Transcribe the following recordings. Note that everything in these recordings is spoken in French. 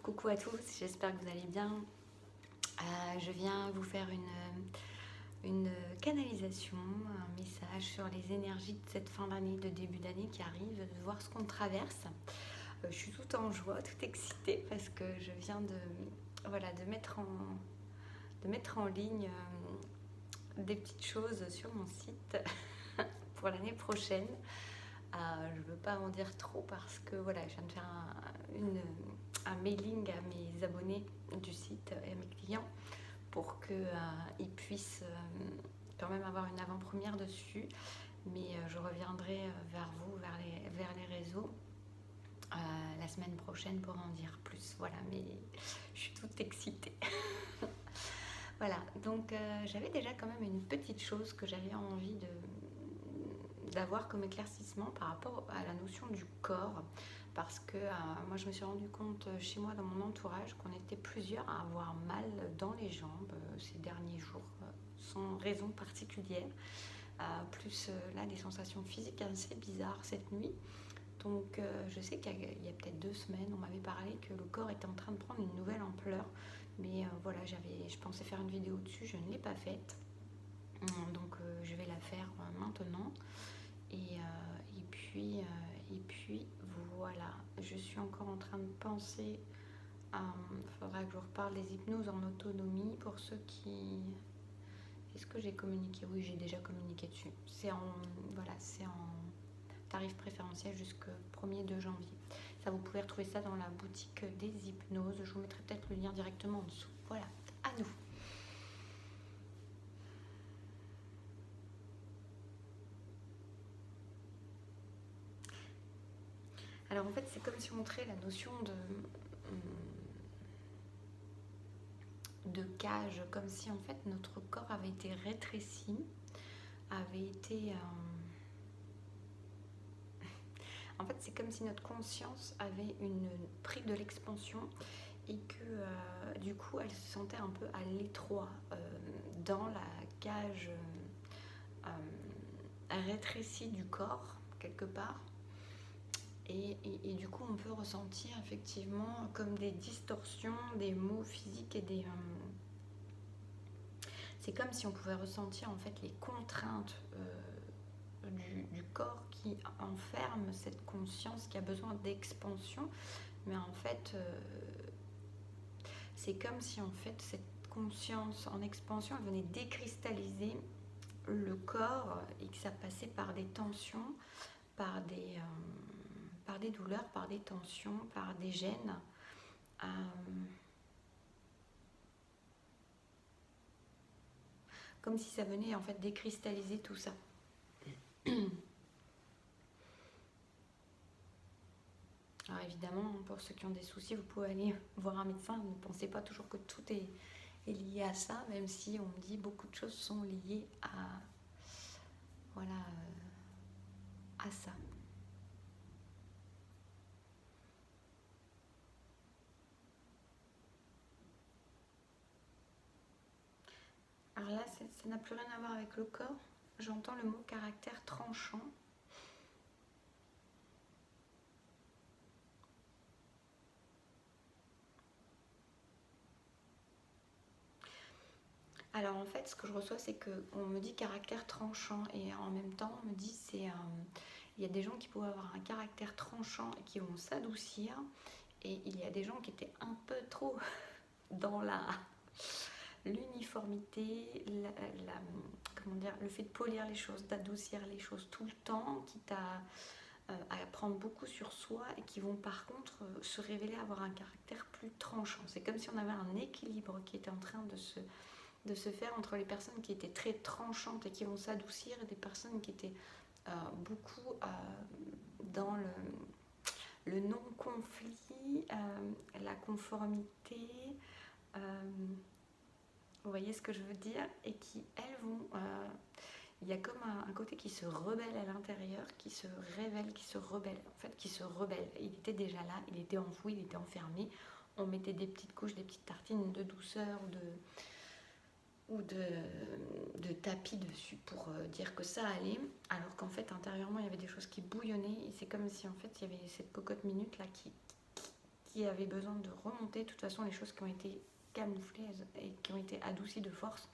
Coucou à tous, j'espère que vous allez bien. Je viens vous faire une canalisation, un message sur les énergies de cette fin d'année, de début d'année qui arrive, de voir ce qu'on traverse. Je suis toute en joie, toute excitée parce que je viens de mettre en ligne des petites choses sur mon site pour l'année prochaine. Je ne veux pas en dire trop parce que voilà, je viens de faire un mailing à mes abonnés du site et à mes clients pour qu'ils puissent quand même avoir une avant-première dessus. Mais je reviendrai vers vous, vers les réseaux la semaine prochaine pour en dire plus. Voilà, mais je suis toute excitée. Voilà, donc j'avais déjà quand même une petite chose que j'avais envie d'avoir comme éclaircissement par rapport à la notion du corps, parce que moi je me suis rendu compte chez moi dans mon entourage qu'on était plusieurs à avoir mal dans les jambes ces derniers jours sans raison particulière, plus là des sensations physiques assez bizarres cette nuit. Donc je sais qu'il y a peut-être 2 semaines on m'avait parlé que le corps était en train de prendre une nouvelle ampleur, mais voilà, je pensais faire une vidéo dessus, je ne l'ai pas faite, donc je vais la faire maintenant. Et puis voilà, je suis encore en train de penser. Il faudra que je vous reparle des hypnoses en autonomie pour ceux qui. Est-ce que j'ai communiqué? Oui, j'ai déjà communiqué dessus. C'est en tarif préférentiel jusqu'au 1er de janvier. Ça, vous pouvez retrouver ça dans la boutique des hypnoses. Je vous mettrai peut-être le lien directement en dessous. Voilà, à nous. Alors en fait, c'est comme si on montrait la notion de cage, comme si en fait notre corps avait été rétréci, avait été... En fait, c'est comme si notre conscience avait pris de l'expansion et que du coup, elle se sentait un peu à l'étroit dans la cage rétrécie du corps, quelque part. Et du coup, on peut ressentir effectivement comme des distorsions, des maux physiques et des... c'est comme si on pouvait ressentir en fait les contraintes du corps qui enferme cette conscience qui a besoin d'expansion. Mais en fait, c'est comme si en fait cette conscience en expansion, elle venait décristalliser le corps et que ça passait par des tensions, par des douleurs, par des tensions, par des gènes. Comme si ça venait en fait décristalliser tout ça. Alors évidemment, pour ceux qui ont des soucis, vous pouvez aller voir un médecin. Ne pensez pas toujours que tout est lié à ça, même si on me dit beaucoup de choses sont liées à ça. Alors là, ça n'a plus rien à voir avec le corps. J'entends le mot caractère tranchant. Alors en fait, ce que je reçois, c'est qu'on me dit caractère tranchant et en même temps, on me dit il y a des gens qui peuvent avoir un caractère tranchant et qui vont s'adoucir, et il y a des gens qui étaient un peu trop dans l'uniformité, le fait de polir les choses, d'adoucir les choses tout le temps, quitte à prendre beaucoup sur soi, et qui vont par contre se révéler avoir un caractère plus tranchant. C'est comme si on avait un équilibre qui était en train de se faire entre les personnes qui étaient très tranchantes et qui vont s'adoucir, et des personnes qui étaient beaucoup dans le non-conflit, la conformité, vous voyez ce que je veux dire, et qui, elles, vont... il y a comme un côté qui se rebelle à l'intérieur, qui se révèle, qui se rebelle. En fait, qui se rebelle. Il était déjà là, il était enfoui, il était enfermé. On mettait des petites couches, des petites tartines de douceur ou de tapis dessus pour dire que ça allait, alors qu'en fait intérieurement il y avait des choses qui bouillonnaient, et c'est comme si en fait il y avait cette cocotte minute là qui qui avait besoin de remonter. De toute façon, les choses qui ont été camouflées et qui ont été adoucies de force,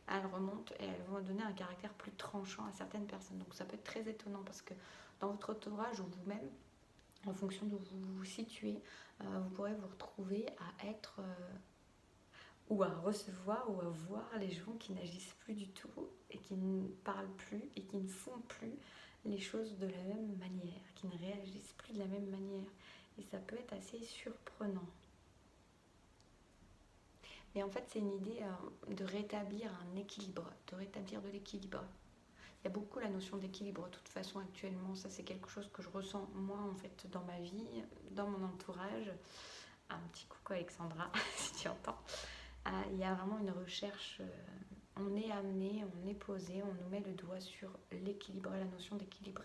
elles remontent et elles vont donner un caractère plus tranchant à certaines personnes. Donc ça peut être très étonnant parce que dans votre entourage ou vous-même, en fonction d'où vous vous situez, vous pourrez vous retrouver à être ou à recevoir ou à voir les gens qui n'agissent plus du tout et qui ne parlent plus et qui ne font plus les choses de la même manière, qui ne réagissent plus de la même manière. Et ça peut être assez surprenant. Mais en fait, c'est une idée de rétablir un équilibre, de rétablir de l'équilibre. Il y a beaucoup la notion d'équilibre. De toute façon, actuellement, ça c'est quelque chose que je ressens moi en fait dans ma vie, dans mon entourage. Un petit coucou Alexandra, si tu entends. Il y a vraiment une recherche. On est amené, on est posé, on nous met le doigt sur l'équilibre, la notion d'équilibre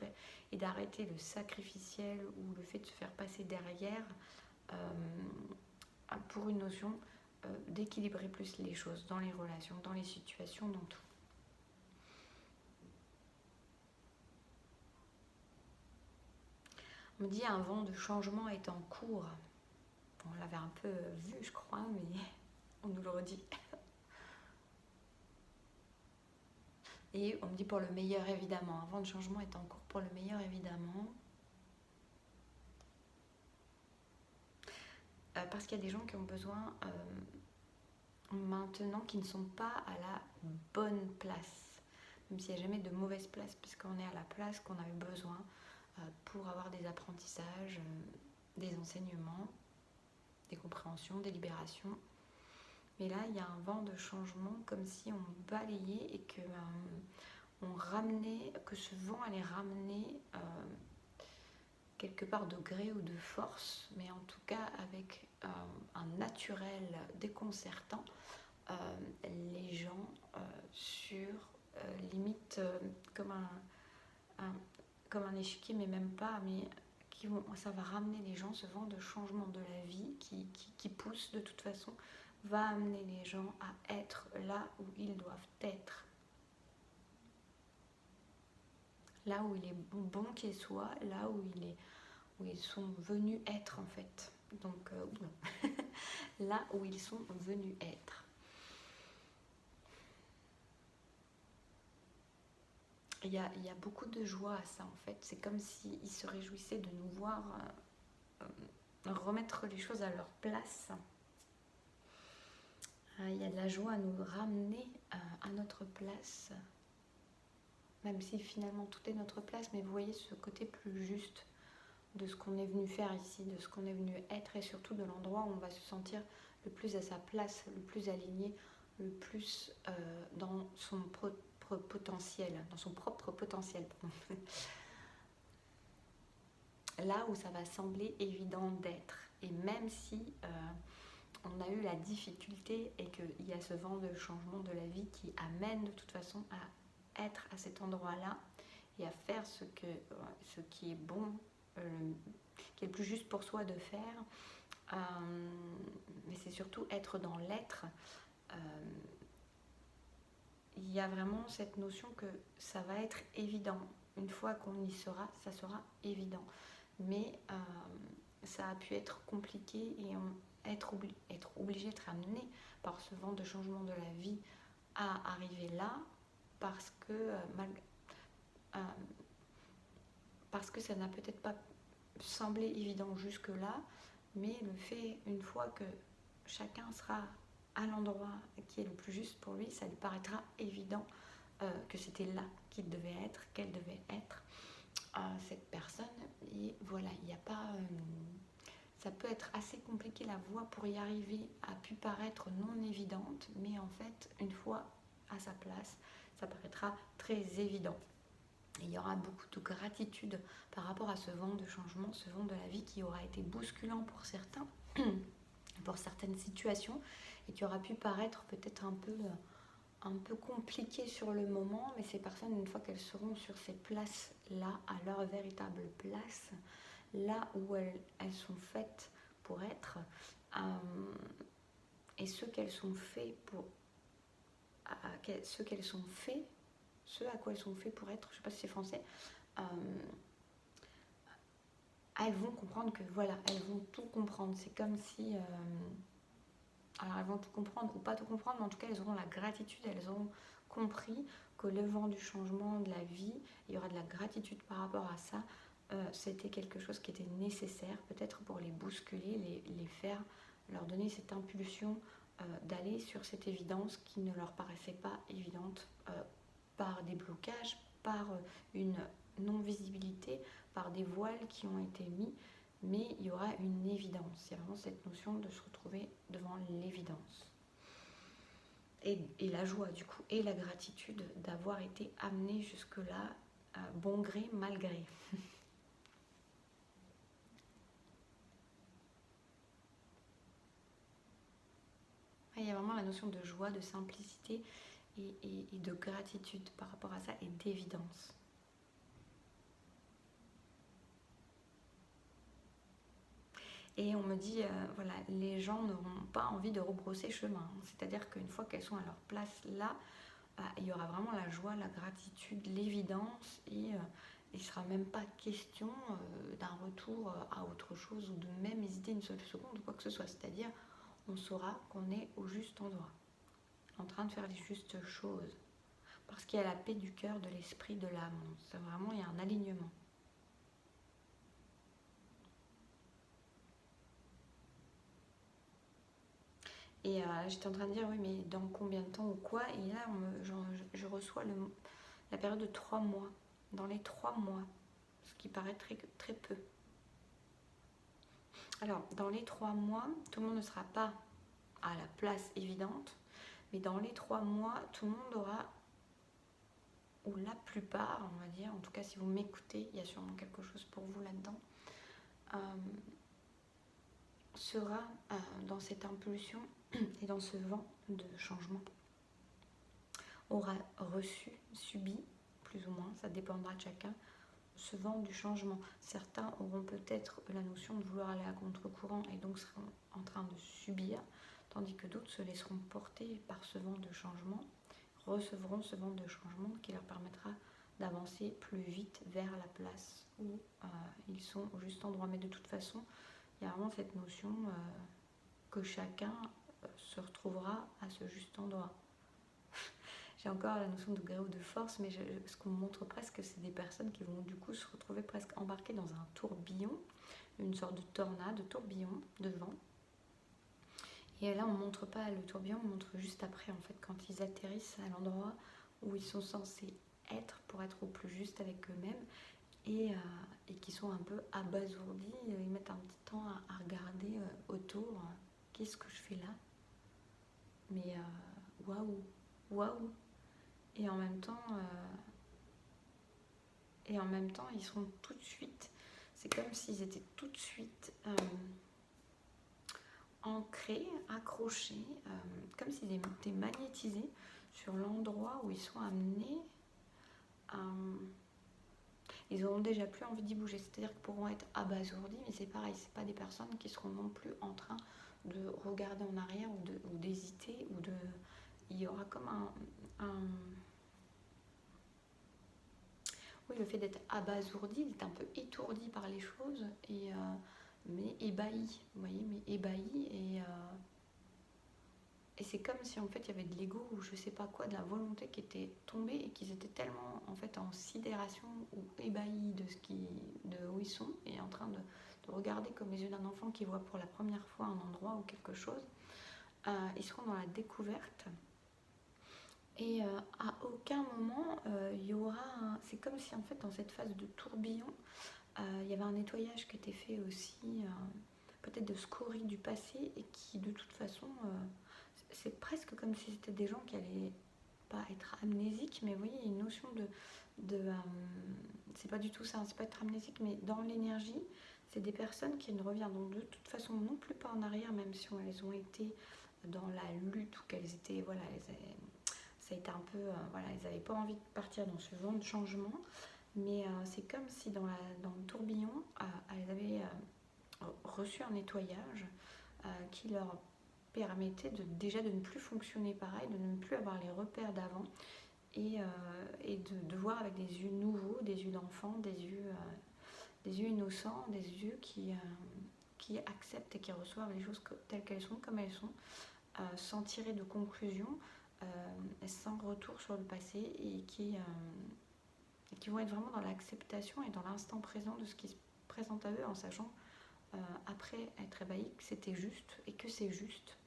et d'arrêter le sacrificiel ou le fait de se faire passer derrière pour une notion d'équilibrer plus les choses dans les relations, dans les situations, dans tout. On me dit un vent de changement est en cours. On l'avait un peu vu, je crois, mais on nous le redit. Et on me dit pour le meilleur, évidemment. Un vent de changement est en cours pour le meilleur, évidemment. Parce qu'il y a des gens qui ont besoin maintenant qui ne sont pas à la bonne place. Même s'il n'y a jamais de mauvaise place, puisqu'on est à la place qu'on a eu besoin pour avoir des apprentissages, des enseignements, des compréhensions, des libérations. Mais là, il y a un vent de changement, comme si on balayait et que on ramenait, que ce vent allait ramener quelque part de gré ou de force, mais en tout cas avec un naturel déconcertant, les gens sur limite comme un échiquier, mais même pas, mais ça va ramener les gens, ce vent de changement de la vie qui pousse de toute façon, va amener les gens à être là où ils doivent être. Là où il est bon qu'ils soient, là où ils sont venus être en fait. Donc, là où ils sont venus être. Il y a beaucoup de joie à ça en fait. C'est comme s'ils se réjouissaient de nous voir remettre les choses à leur place. Il y a de la joie à nous ramener à notre place. Même si finalement tout est notre place, mais vous voyez ce côté plus juste de ce qu'on est venu faire ici, de ce qu'on est venu être et surtout de l'endroit où on va se sentir le plus à sa place, le plus aligné, le plus dans son potentiel, dans son propre potentiel. Là où ça va sembler évident d'être. Et même si on a eu la difficulté et qu'il y a ce vent de changement de la vie qui amène de toute façon à être à cet endroit-là et à faire ce qui est bon, qui est le plus juste pour soi de faire. Mais c'est surtout être dans l'être. Il y a vraiment cette notion que ça va être évident. Une fois qu'on y sera, ça sera évident. Mais ça a pu être compliqué et être obligé, être amené par ce vent de changement de la vie à arriver là parce que ça n'a peut-être pas semblé évident jusque-là, mais le fait, une fois que chacun sera à l'endroit qui est le plus juste pour lui, ça lui paraîtra évident que c'était là qu'il devait être, qu'elle devait être, cette personne. Et voilà, il n'y a pas... ça peut être assez compliqué, la voie pour y arriver a pu paraître non évidente, mais en fait, une fois à sa place, ça paraîtra très évident. Et il y aura beaucoup de gratitude par rapport à ce vent de changement, ce vent de la vie qui aura été bousculant pour certains, pour certaines situations, et qui aura pu paraître peut-être un peu compliqué sur le moment, mais ces personnes, une fois qu'elles seront sur ces places-là, à leur véritable place, là où elles sont faites pour être, et ce qu'elles sont faites pour... ce qu'elles sont faites, ce à quoi elles sont faites pour être, je ne sais pas si c'est français, elles vont comprendre que voilà, elles vont tout comprendre. C'est comme si... alors elles vont tout comprendre ou pas tout comprendre, mais en tout cas elles auront la gratitude, elles auront compris qu'au levant du changement de la vie, il y aura de la gratitude par rapport à ça. C'était quelque chose qui était nécessaire, peut-être pour les bousculer, les faire, leur donner cette impulsion d'aller sur cette évidence qui ne leur paraissait pas évidente par des blocages, par une non-visibilité, par des voiles qui ont été mis, mais il y aura une évidence. Il y a vraiment cette notion de se retrouver devant l'évidence. Et la joie du coup, et la gratitude d'avoir été amené jusque-là, bon gré, mal gré. Il y a vraiment la notion de joie, de simplicité et de gratitude par rapport à ça et d'évidence. Et on me dit, voilà, les gens n'auront pas envie de rebrosser chemin. C'est-à-dire qu'une fois qu'elles sont à leur place là, il y aura vraiment la joie, la gratitude, l'évidence et il ne sera même pas question d'un retour à autre chose ou de même hésiter une seule seconde ou quoi que ce soit. C'est-à-dire, on saura qu'on est au juste endroit, en train de faire les justes choses. Parce qu'il y a la paix du cœur, de l'esprit, de l'âme. C'est vraiment, il y a un alignement. Et j'étais en train de dire, oui, mais dans combien de temps ou quoi? Et là, je reçois la période de 3 mois. Dans les 3 mois, ce qui paraît très, très peu. Alors, dans les 3 mois, tout le monde ne sera pas à la place évidente, mais dans les 3 mois, tout le monde aura, ou la plupart, on va dire, en tout cas si vous m'écoutez, il y a sûrement quelque chose pour vous là-dedans, sera dans cette impulsion et dans ce vent de changement. Aura reçu, subi, plus ou moins, ça dépendra de chacun, ce vent du changement. Certains auront peut-être la notion de vouloir aller à contre-courant et donc seront en train de subir, tandis que d'autres se laisseront porter par ce vent de changement, recevront ce vent de changement qui leur permettra d'avancer plus vite vers la place où ils sont au juste endroit. Mais de toute façon, il y a vraiment cette notion que chacun se retrouvera à ce juste endroit. J'ai encore la notion de gré ou de force, mais ce qu'on me montre presque, c'est des personnes qui vont du coup se retrouver presque embarquées dans un tourbillon, une sorte de tornade, de tourbillon de vent. Et là, on ne montre pas le tourbillon, on montre juste après, en fait, quand ils atterrissent à l'endroit où ils sont censés être pour être au plus juste avec eux-mêmes et qui sont un peu abasourdis. Ils mettent un petit temps à regarder autour. Qu'est-ce que je fais là? Mais waouh, waouh! Et en même temps, ils seront tout de suite. C'est comme s'ils étaient tout de suite ancrés, accrochés, comme s'ils étaient magnétisés sur l'endroit où ils sont amenés. Ils n'auront déjà plus envie d'y bouger. C'est-à-dire qu'ils pourront être abasourdis, mais c'est pareil, c'est pas des personnes qui seront non plus en train de regarder en arrière ou d'hésiter ou de. Il y aura comme oui, le fait d'être abasourdi, d'être un peu étourdi par les choses, mais ébahi, vous voyez, mais ébahi, et c'est comme si en fait il y avait de l'ego ou je sais pas quoi, de la volonté qui était tombée et qu'ils étaient tellement en fait en sidération ou ébahis de où ils sont et en train de regarder comme les yeux d'un enfant qui voit pour la première fois un endroit ou quelque chose. Ils seront dans la découverte. Et à aucun moment, il y aura... C'est comme si, en fait, dans cette phase de tourbillon, il y avait un nettoyage qui était fait aussi, peut-être de scories du passé, et qui, de toute façon, c'est presque comme si c'était des gens qui allaient pas être amnésiques, mais vous voyez, il y a une notion de c'est pas du tout ça, c'est pas être amnésique, mais dans l'énergie, c'est des personnes qui ne reviendront de toute façon non plus pas en arrière, même si elles ont été dans la lutte ou qu'elles étaient... Voilà, ça a été un peu, voilà, ils n'avaient pas envie de partir dans ce vent de changement, mais c'est comme si dans le tourbillon, elles avaient reçu un nettoyage qui leur permettait déjà de ne plus fonctionner pareil, de ne plus avoir les repères d'avant et de voir avec des yeux nouveaux, des yeux d'enfant, des des yeux innocents, des yeux qui acceptent et qui reçoivent les choses telles qu'elles sont, comme elles sont, sans tirer de conclusion, sans retour sur le passé, et qui vont être vraiment dans l'acceptation et dans l'instant présent de ce qui se présente à eux, en sachant après être ébahi que c'était juste et que c'est juste.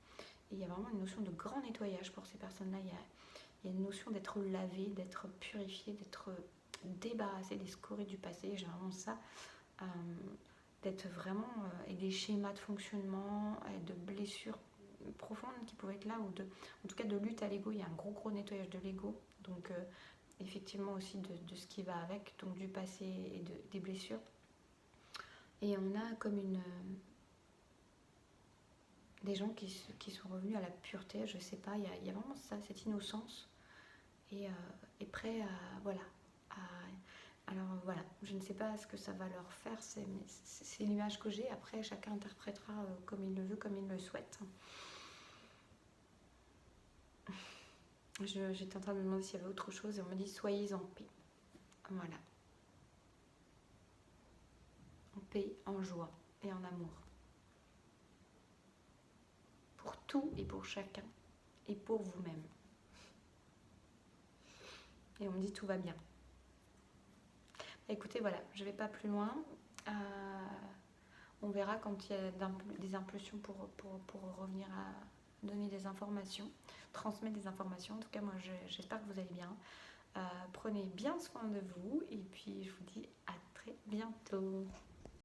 Et il y a vraiment une notion de grand nettoyage pour ces personnes-là. Il y a une notion d'être lavé, d'être purifié, d'être débarrassé des scories du passé. J'ai vraiment ça. D'être vraiment... et des schémas de fonctionnement, et de blessures profondes qui pouvaient être là, en tout cas de lutte à l'ego. Il y a un gros nettoyage de l'ego. Donc effectivement aussi de ce qui va avec, donc du passé et des blessures. Et on a comme des gens qui sont revenus à la pureté, je sais pas, il y a vraiment ça, cette innocence, et prêt à, voilà, alors voilà, je ne sais pas ce que ça va leur faire, c'est l'image que j'ai, après chacun interprétera comme il le veut, comme il le souhaite. J'étais en train de me demander s'il y avait autre chose, et on me dit soyez en paix, voilà, en paix, en joie et en amour. Pour tout et pour chacun, et pour vous-même. Et on me dit tout va bien. Écoutez, voilà, je ne vais pas plus loin. On verra quand il y a des impulsions pour revenir à donner des informations, transmettre des informations. En tout cas, moi, j'espère que vous allez bien. Prenez bien soin de vous, et puis je vous dis à très bientôt.